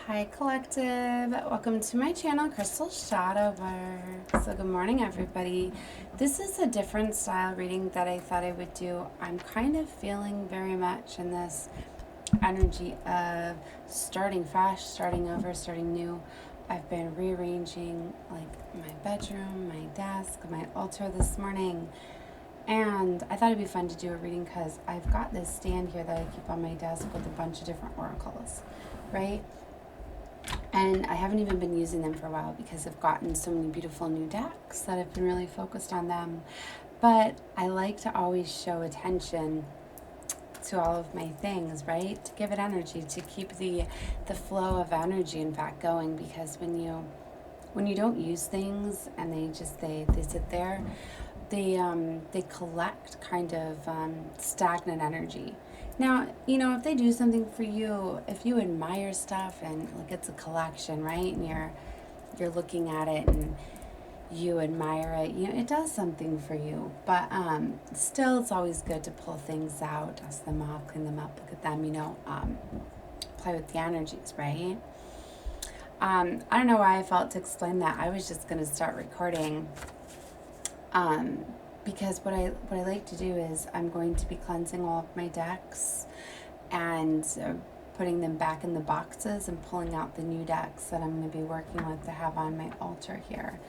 Hi Collective, welcome to my channel, Crystal Shadow Work. So good morning everybody. This is a different style reading that I thought I would do. I'm kind of feeling very much in this energy of starting fresh, starting over, starting new. I've been rearranging like my bedroom, my desk, my altar this morning. And I thought it'd be fun to do a reading because I've got this stand here that I keep on my desk with a bunch of different oracles, right? And I haven't even been using them for a while because I've gotten so many beautiful new decks that I've been really focused on them. But I like to always show attention to all of my things, right? To give it energy, to keep the flow of energy, in fact, going. Because when you don't use things and they sit there, they collect kind of stagnant energy. Now, if they do something for you, if you admire stuff and like it's a collection, right? And you're looking at it and you admire it, it does something for you. But still, it's always good to pull things out, dust them off, clean them up, look at them, play with the energies, right? I don't know why I felt to explain that. I was just going to start recording. Because what I like to do is I'm going to be cleansing all of my decks and putting them back in the boxes and pulling out the new decks that I'm going to be working with to have on my altar here.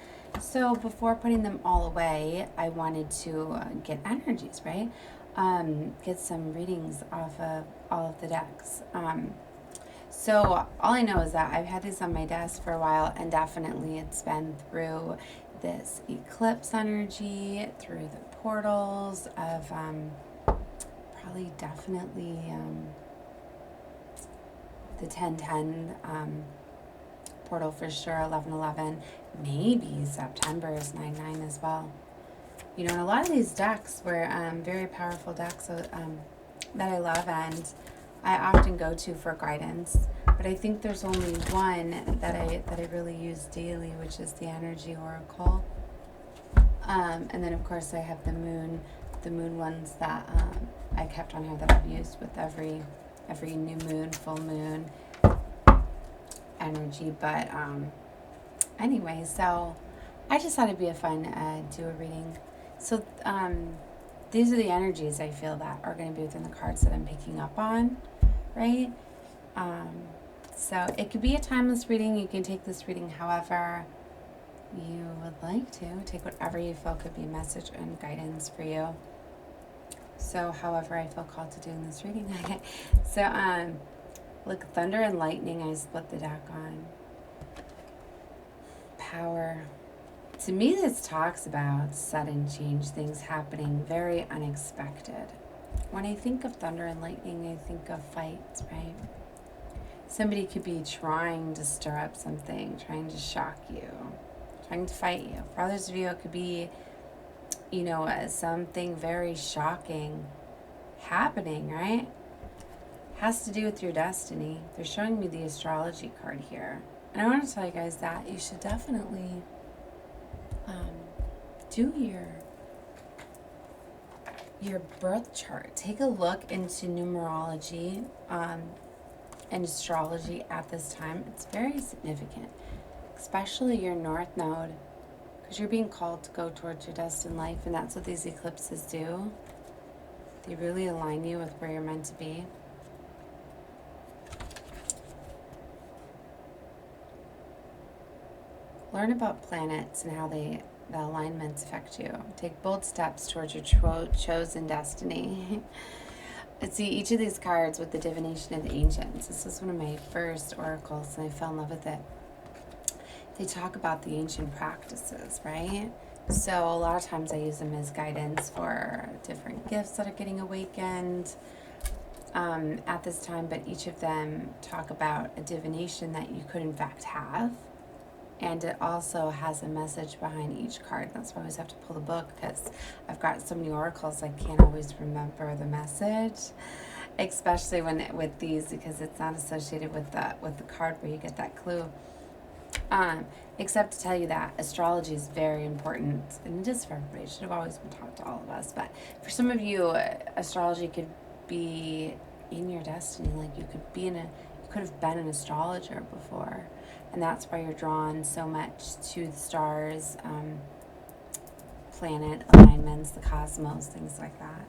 So before putting them all away, I wanted to get energies, right? Get some readings off of all of the decks. So all I know is that I've had these on my desk for a while, and definitely it's been through this eclipse energy, through the portals of definitely the 1010 portal for sure, 1111, maybe September is 99 as well. And a lot of these decks were very powerful decks that I love and I often go to for guidance. But I think there's only one that I really use daily, which is the Energy Oracle. And then of course I have the moon ones that I kept on here that I've used with every new moon, full moon energy. But anyway, so I just thought it'd be a fun do a reading. So these are the energies I feel that are going to be within the cards that I'm picking up on, right? So it could be a timeless reading. You can take this reading however you would like to. Take whatever you feel could be a message and guidance for you. So however I feel called to doing this reading. So look, thunder and lightning, I split the deck on. Power. To me, this talks about sudden change, things happening very unexpected. When I think of thunder and lightning, I think of fights, right? Somebody could be trying to stir up something, trying to shock you, trying to fight you. For others of you, it could be, something very shocking happening, right? Has to do with your destiny. They're showing me the astrology card here. And I want to tell you guys that you should definitely do your birth chart. Take a look into numerology and astrology at this time. It's very significant, especially your north node, because you're being called to go towards your destined life, and that's what these eclipses do. They really align you with where you're meant to be. Learn about planets and how the alignments affect you. Take bold steps towards your chosen destiny. See, each of these cards with the Divination of the Ancients. This is one of my first oracles, and I fell in love with it. They talk about the ancient practices, right? So a lot of times I use them as guidance for different gifts that are getting awakened at this time, but each of them talk about a divination that you could in fact have. And it also has a message behind each card. That's why I always have to pull the book, because I've got so many oracles I can't always remember the message, especially with these, because it's not associated with the card where you get that clue. Except to tell you that astrology is very important, and it is for everybody. It should have always been taught to all of us. But for some of you, astrology could be in your destiny. Like you could could have been an astrologer before, and that's why you're drawn so much to the stars, planet alignments, the cosmos, things like that.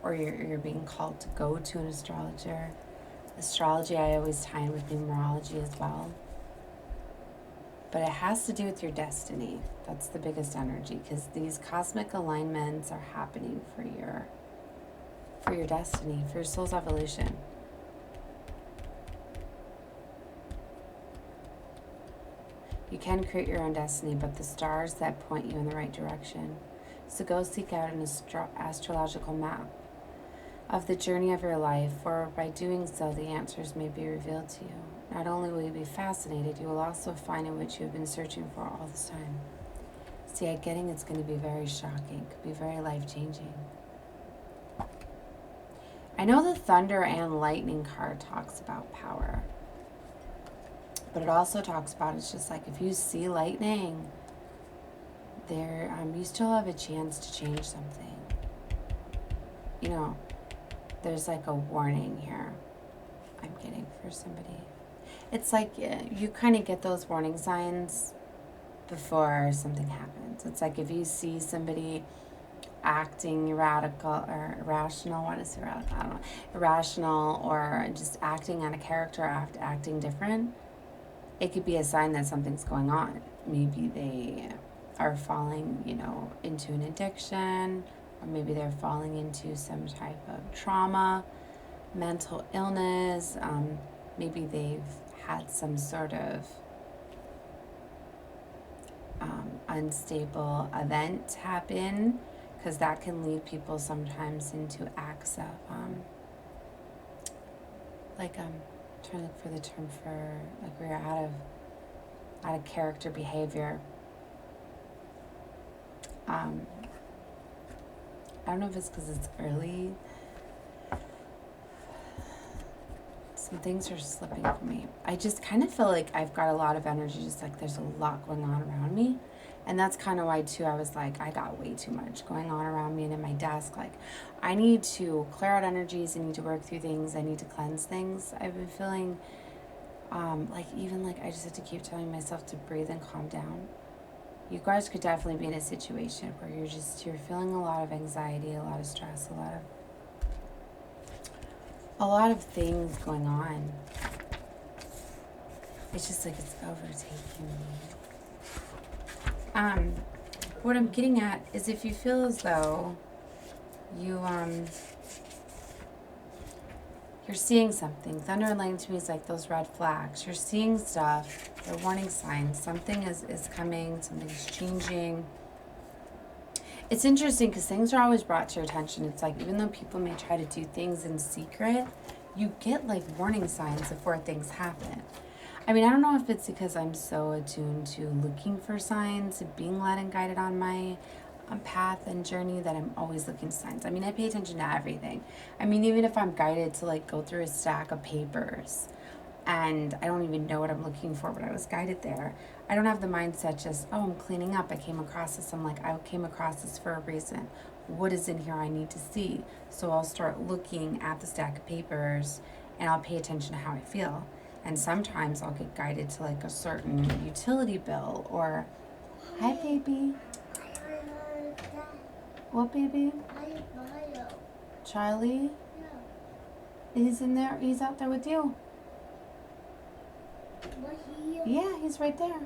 Or you're being called to go to an astrologer. Astrology I always tie in with numerology as well. But it has to do with your destiny. That's the biggest energy, because these cosmic alignments are happening for your destiny, for your soul's evolution. You can create your own destiny, but the stars that point you in the right direction. So go seek out an astrological map of the journey of your life, for by doing so, the answers may be revealed to you. Not only will you be fascinated, you will also find in what you have been searching for all this time. See, I'm getting it's going to be very shocking, could be very life-changing. I know the thunder and lightning card talks about power, but it also talks about, it's just like if you see lightning, there, you still have a chance to change something. You know, there's like a warning here I'm getting for somebody. It's like you kind of get those warning signs before something happens. It's like if you see somebody acting irrational, or just acting on a character, acting different, it could be a sign that something's going on. Maybe they are falling, into an addiction, or maybe they're falling into some type of trauma, mental illness. Maybe they've had some sort of unstable event happen, because that can lead people sometimes into acts of trying to look for the term for, like, we're out of character behavior. I don't know if it's because it's early. Some things are slipping for me. I just kind of feel like I've got a lot of energy, just like there's a lot going on around me. And that's kind of why, too, I was like, I got way too much going on around me and in my desk. Like, I need to clear out energies. I need to work through things. I need to cleanse things. I've been feeling, I just have to keep telling myself to breathe and calm down. You guys could definitely be in a situation where you're feeling a lot of anxiety, a lot of stress, a lot of things going on. It's just like it's overtaking me. What I'm getting at is, if you feel as though you're seeing something, thunder and lightning to me is like those red flags. You're seeing stuff, they're warning signs. Something is coming, something's changing. It's interesting because things are always brought to your attention. It's like, even though people may try to do things in secret, you get like warning signs before things happen. I mean, I don't know if it's because I'm so attuned to looking for signs, being led and guided on my path and journey, that I'm always looking for signs. I mean, I pay attention to everything. I mean, even if I'm guided to like go through a stack of papers and I don't even know what I'm looking for, but I was guided there, I don't have the mindset just, oh, I'm cleaning up, I came across this. I'm like, I came across this for a reason. What is in here I need to see? So I'll start looking at the stack of papers and I'll pay attention to how I feel. And sometimes I'll get guided to like a certain utility bill or, hi, baby. What, baby? Charlie? He's in there. He's out there with you. Yeah, he's right there.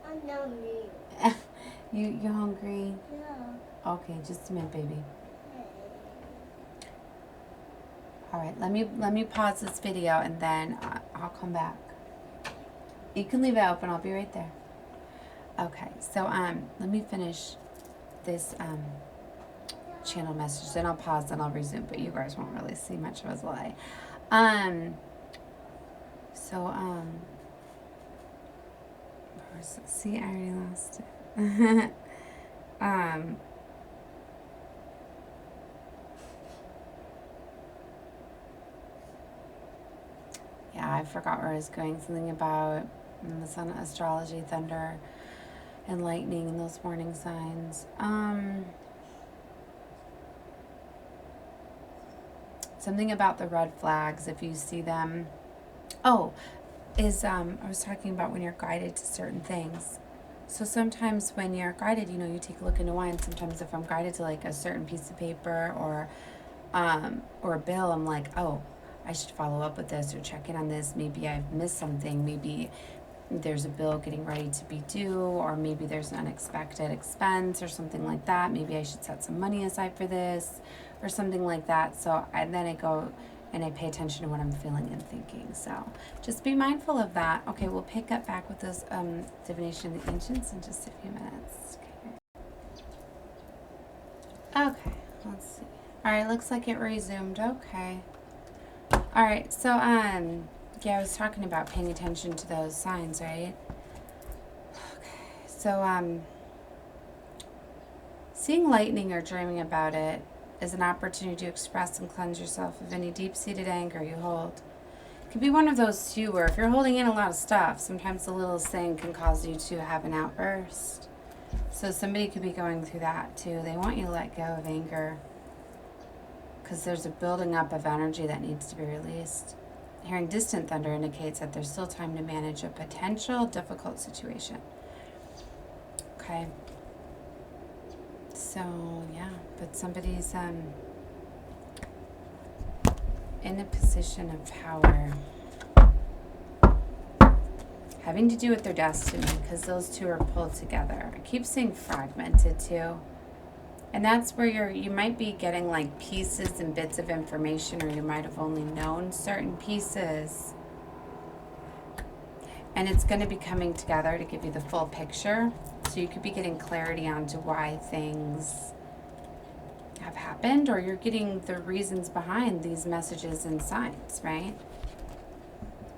I'm hungry. You hungry? Yeah. Okay, just a minute, baby. All right, let me pause this video and then I'll come back. You can leave it open. I'll be right there. Okay, so let me finish this channel message. Then I'll pause and I'll resume. But you guys won't really see much of a delay. See, I already lost it. Yeah, I forgot where I was going. Something about the sun, astrology, thunder, and lightning, and those warning signs. something about the red flags, if you see them. Oh, I was talking about when you're guided to certain things. So sometimes when you're guided, you take a look into wine. Sometimes if I'm guided to like a certain piece of paper or a bill, I'm like, oh, I should follow up with this or check in on this. Maybe I've missed something. Maybe there's a bill getting ready to be due, or maybe there's an unexpected expense or something like that. Maybe I should set some money aside for this or something like that. So then I go and I pay attention to what I'm feeling and thinking. So just be mindful of that. Okay, we'll pick up back with those divination of the ancients in just a few minutes. Okay, let's see. All right, looks like it resumed. Okay. All right, so yeah, I was talking about paying attention to those signs, right? Okay, so seeing lightning or dreaming about it is an opportunity to express and cleanse yourself of any deep-seated anger you hold. It could be one of those too, where if you're holding in a lot of stuff, sometimes the littlest thing can cause you to have an outburst. So somebody could be going through that too. They want you to let go of anger because there's a building up of energy that needs to be released. Hearing distant thunder indicates that there's still time to manage a potential difficult situation. Okay. So, yeah, but somebody's in a position of power, having to do with their destiny, because those two are pulled together. I keep saying fragmented too. And that's where you might be getting like pieces and bits of information, or you might have only known certain pieces. And it's going to be coming together to give you the full picture. So you could be getting clarity onto why things have happened, or you're getting the reasons behind these messages and signs, right?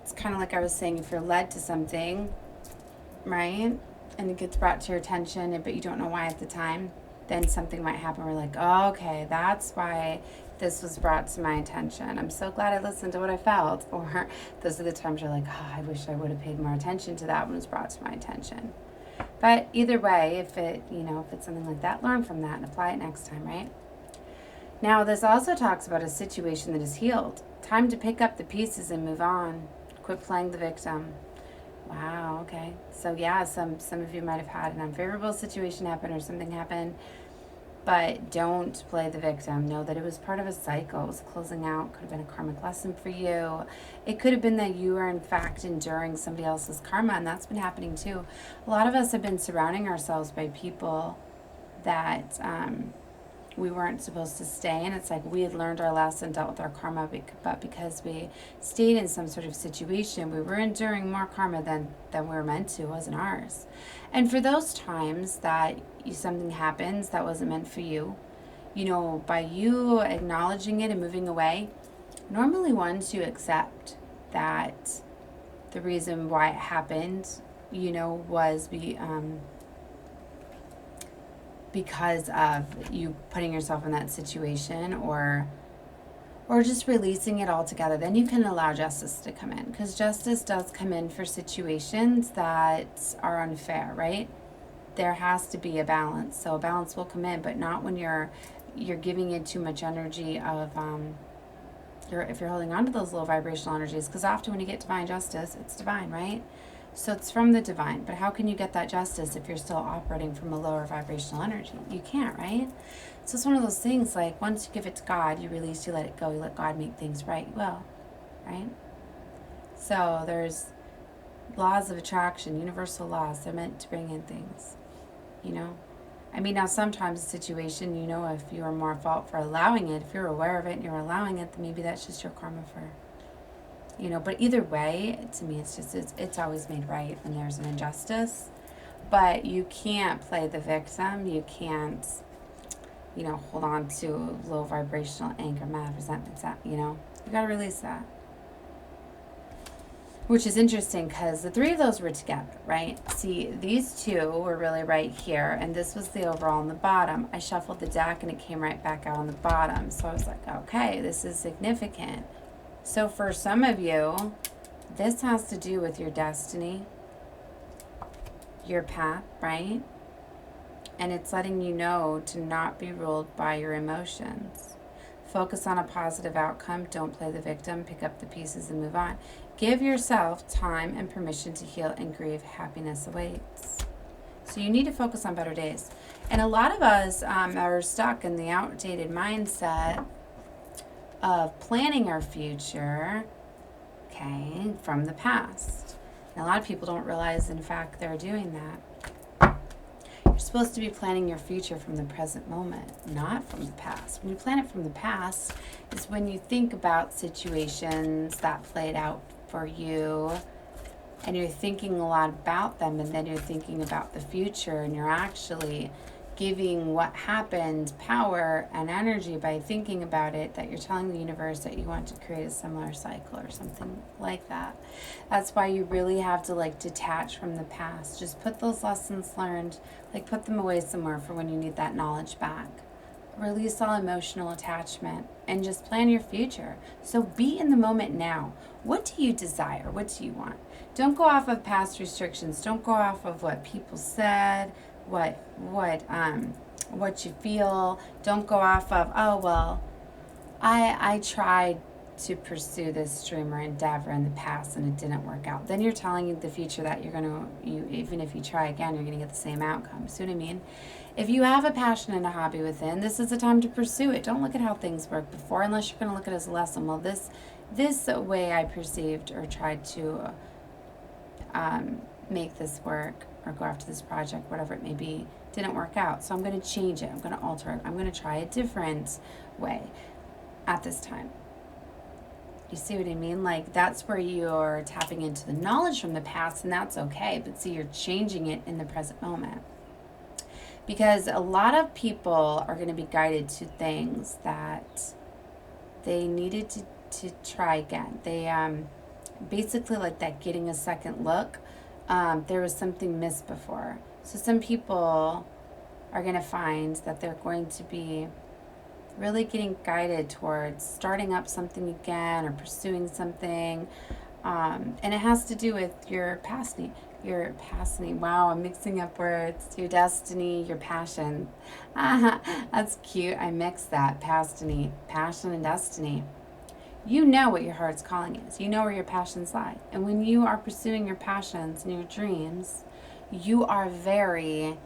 It's kind of like I was saying, if you're led to something, right, and it gets brought to your attention, but you don't know why at the time, then something might happen. We're like, oh, okay, that's why this was brought to my attention. I'm so glad I listened to what I felt. Or those are the times you're like, oh, I wish I would have paid more attention to that when it was brought to my attention. But either way, if it's something like that, learn from that and apply it next time, right? Now, this also talks about a situation that is healed. Time to pick up the pieces and move on. Quit playing the victim. Wow, okay. So yeah, some of you might have had an unfavorable situation happen or something happen, but don't play the victim. Know that it was part of a cycle. It was closing out. Could have been a karmic lesson for you. It could have been that you are in fact enduring somebody else's karma, and that's been happening too. A lot of us have been surrounding ourselves by people that we weren't supposed to stay in. It's like we had learned our lesson, dealt with our karma, but because we stayed in some sort of situation, we were enduring more karma than we were meant to. It wasn't ours. And for those times that something happens that wasn't meant for you, by you acknowledging it and moving away, normally once you accept that the reason why it happened, was because of you putting yourself in that situation, or just releasing it all together, then you can allow justice to come in, because justice does come in for situations that are unfair, right? There has to be a balance. So a balance will come in, but not when you're giving it too much energy of if you're holding on to those low vibrational energies, because often when you get divine justice, it's divine, right? So it's from the divine. But how can you get that justice if you're still operating from a lower vibrational energy? You can't, right? So it's one of those things, like once you give it to God, you release, you let it go, you let God make things right. You will, right? So there's laws of attraction, universal laws. They're meant to bring in things, now sometimes a situation, if you are more at fault for allowing it, if you're aware of it and you're allowing it, then maybe that's just your karma for, but either way, to me, it's always made right when there's an injustice. But you can't play the victim. You can't, hold on to low vibrational anger, mad, resentment, you got to release that. Which is interesting because the three of those were together, right? See, these two were really right here, and this was the overall on the bottom. I shuffled the deck and it came right back out on the bottom. So I was like, okay, this is significant. So for some of you, this has to do with your destiny, your path, right? And it's letting you know to not be ruled by your emotions. Focus on a positive outcome. Don't play the victim. Pick up the pieces and move on. Give yourself time and permission to heal and grieve. Happiness awaits. So you need to focus on better days. And a lot of us are stuck in the outdated mindset of planning our future, okay, from the past. And a lot of people don't realize, in fact, they're doing that. You're supposed to be planning your future from the present moment, not from the past. When you plan it from the past, is when you think about situations that played out for you, and you're thinking a lot about them, and then you're thinking about the future, and you're actually giving what happened power and energy by thinking about it, that you're telling the universe that you want to create a similar cycle or something like that. That's why you really have to like detach from the past. Just put those lessons learned, like put them away somewhere for when you need that knowledge back. Release all emotional attachment and just plan your future. So be in the moment now. What do you desire? What do you want? Don't go off of past restrictions. Don't go off of what people said, what you feel. Don't go off of, oh well, I tried to pursue this dream or endeavor in the past and it didn't work out. Then you're telling the future that even if you try again, you're gonna get the same outcome. See what I mean? If you have a passion and a hobby within, this is the time to pursue it. Don't look at how things worked before unless you're gonna look at it as a lesson. Well, this way I perceived or tried to make this work or go after this project, whatever it may be, didn't work out. So I'm going to change it. I'm going to alter it. I'm going to try a different way at this time. You see what I mean? Like, that's where you're tapping into the knowledge from the past, and that's okay. But see, you're changing it in the present moment. Because a lot of people are going to be guided to things that they needed to try again. They basically like that getting a second look. There was something missed before. So some people are going to find that they're going to be really getting guided towards starting up something again or pursuing something. And it has to do with your passion. Wow, I'm mixing up words. Your destiny, your passion. That's cute. I mixed that. Passion and destiny. You know what your heart's calling is. You know where your passions lie. And when you are pursuing your passions and your dreams, you are very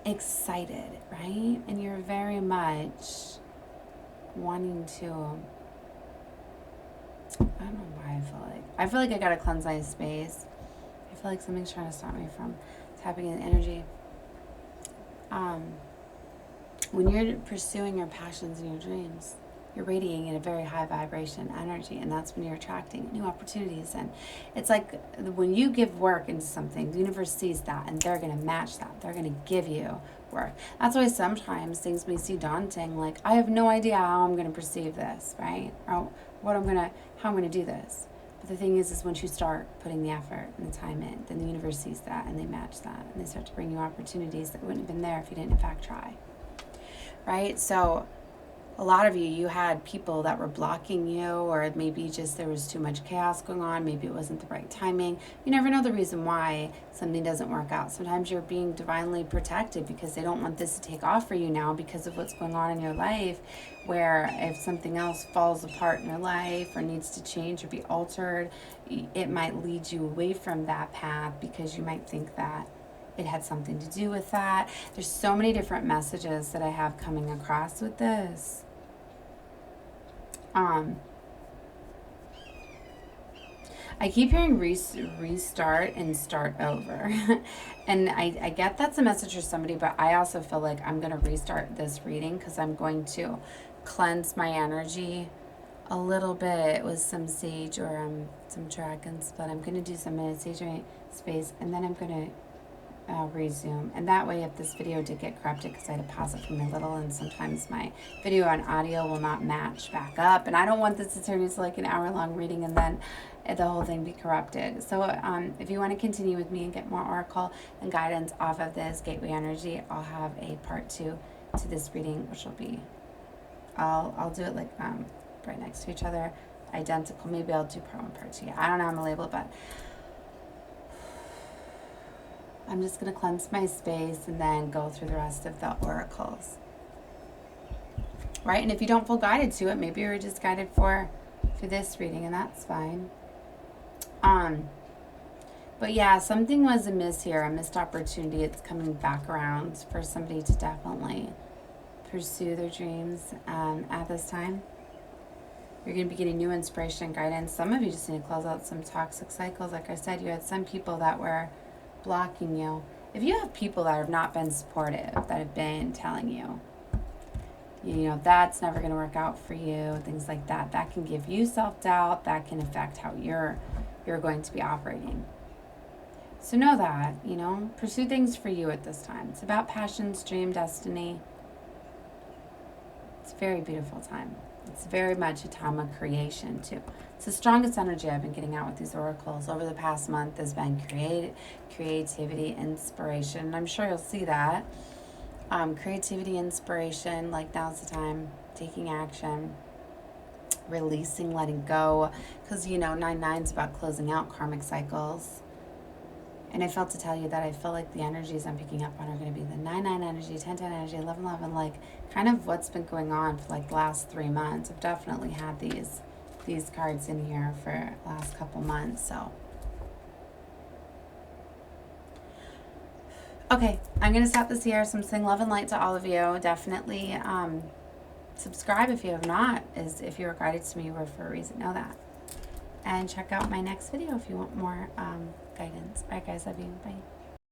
excited, right? And you're very much wanting to, I don't know why I feel like I gotta cleanse my space. I feel like something's trying to stop me from tapping in energy. When you're pursuing your passions and your dreams, you're radiating a very high vibration energy, and that's when you're attracting new opportunities. And it's like when you give work into something, the universe sees that and they're going to match that. They're going to give you work. That's why sometimes things may seem daunting, like I have no idea how I'm going to perceive this, right? Or how I'm going to do this. But the thing is once you start putting the effort and the time in, then the universe sees that and they match that, and they start to bring you opportunities that wouldn't have been there if you didn't in fact try, right? So a lot of you had people that were blocking you, or maybe just there was too much chaos going on. Maybe it wasn't the right timing. You never know the reason why something doesn't work out. Sometimes you're being divinely protected because they don't want this to take off for you now because of what's going on in your life, where if something else falls apart in your life or needs to change or be altered, it might lead you away from that path because you might think that it had something to do with that. There's so many different messages that I have coming across with this. I keep hearing restart and start over. And I get that's a message for somebody, but I also feel like I'm going to restart this reading because I'm going to cleanse my energy a little bit with some sage or some dragon's blood. I'm going to do some meditation space, and then I'm going to resume. And that way, if this video did get corrupted, because I had to pause it from my little, and sometimes my video and audio will not match back up, and I don't want this to turn into like an hour-long reading and then the whole thing be corrupted. So if you want to continue with me and get more oracle and guidance off of this gateway energy, I'll have a part 2 to this reading, which will be, I'll do it like right next to each other, identical. Maybe I'll do part 1, part 2. Yeah, I don't know how I'm gonna label it, but I'm just going to cleanse my space and then go through the rest of the oracles. right? And if you don't feel guided to it, maybe you're just guided for this reading, and that's fine. But yeah, something was amiss here, a missed opportunity. It's coming back around for somebody to definitely pursue their dreams at this time. You're going to be getting new inspiration and guidance. Some of you just need to close out some toxic cycles. Like I said, you had some people that were blocking you. If you have people that have not been supportive, that have been telling you, that's never going to work out for you, things like that, that can give you self-doubt. That can affect how you're going to be operating. So know that, pursue things for you at this time. It's about passions, dream, destiny. It's a very beautiful time. It's very much a time of creation, too. It's the strongest energy I've been getting out with these oracles over the past month has been creativity, inspiration. And I'm sure you'll see that. Creativity, inspiration, like now's the time, taking action, releasing, letting go. Because, 9/9 is about closing out karmic cycles. And I felt to tell you that I feel like the energies I'm picking up on are going to be the 9/9 energy, 10/10 energy, 11/11, like kind of what's been going on for like the last 3 months. I've definitely had these cards in here for the last couple months. So, okay, I'm going to stop this here. So I'm saying love and light to all of you. Definitely subscribe if you have not. If you were guided to me, you were for a reason. Know that. And check out my next video if you want more guidance. All right, guys, love you. Bye.